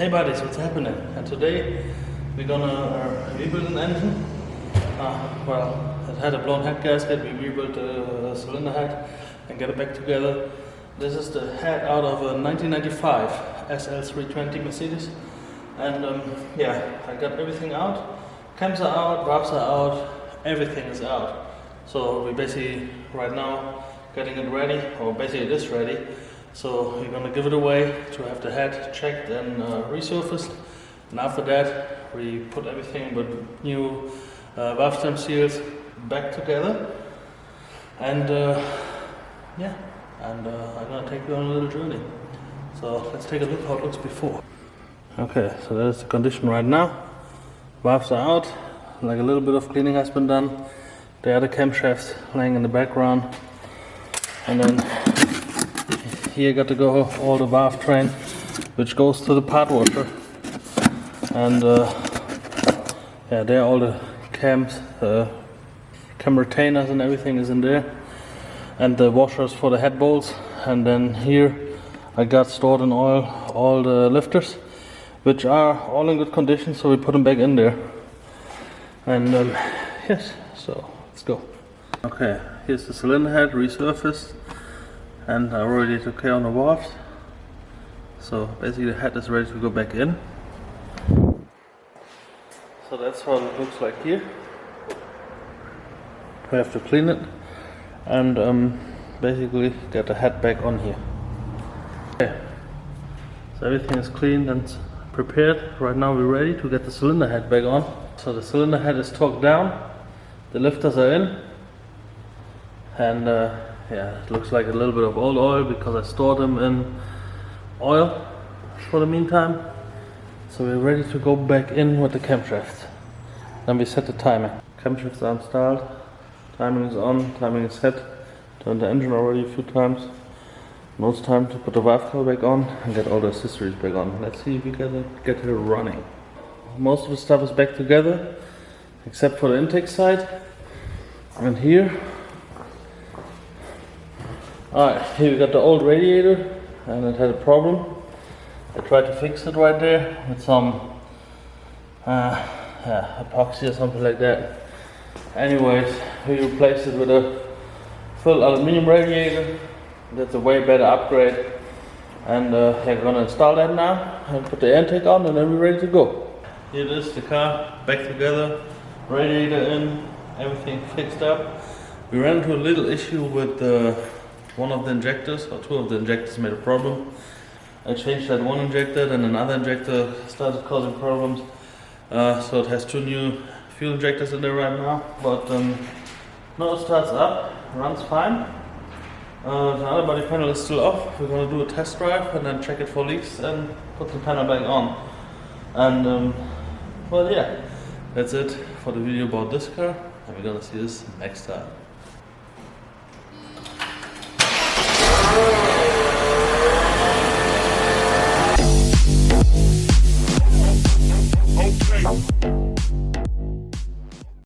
Hey buddies, what's happening? And today we're gonna rebuild an engine. Well, it had a blown head gasket. We rebuilt the cylinder head and get it back together. This is the head out of a 1995 SL320 Mercedes. And yeah, I got everything out. Cams are out, valves are out, everything is out. So we basically right now getting it ready, or basically it is ready. So we're gonna give it away to have the head checked and resurfaced. And after that, we put everything with new valve stem seals back together. And yeah, and I'm gonna take you on a little journey. So let's take a look how it looks before. Okay, so that is the condition right now. Valves are out, like a little bit of cleaning has been done. There are the camshafts laying in the background. And then here got to go all the valve train, which goes to the part washer. And yeah, there all the cams, cam retainers and everything is in there. And the washers for the head bolts. And then here I got stored in oil all the lifters, which are all in good condition, so we put them back in there. And yes, so let's go. Okay, here's the cylinder head resurfaced, and I already took care on the valves. So basically the head is ready to go back in. So that's how it looks like here. We have to clean it and basically get the head back on here. Okay, so everything is cleaned and prepared. Right now we're ready to get the cylinder head back on. So the cylinder head is torqued down, the lifters are in, and yeah, it looks like a little bit of old oil because I stored them in oil for the meantime. So we're ready to go back in with the camshaft. Then we set the timing. Camshafts are installed, timing is on, timing is set. Turned the engine already a few times. Now it's time to put the valve cover back on and get all the accessories back on. Let's see if we can get her running. Most of the stuff is back together, except for the intake side. And here, alright, here we got the old radiator, and it had a problem. I tried to fix it right there with some yeah, epoxy or something like that. Anyways, we replaced it with a full aluminum radiator. That's a way better upgrade. And yeah, we're gonna install that now and put the intake on, and then we're ready to go. Here it is, the car back together, radiator in, everything fixed up. We ran into a little issue with one of the injectors, or two of the injectors made a problem. I changed that one injector, then another injector started causing problems. So it has two new fuel injectors in there right now, but now it starts up, runs fine. The other body panel is still off. We're going to do a test drive and then check it for leaks and put the panel back on. And well, yeah, that's it for the video about this car, and we're going to see this next time.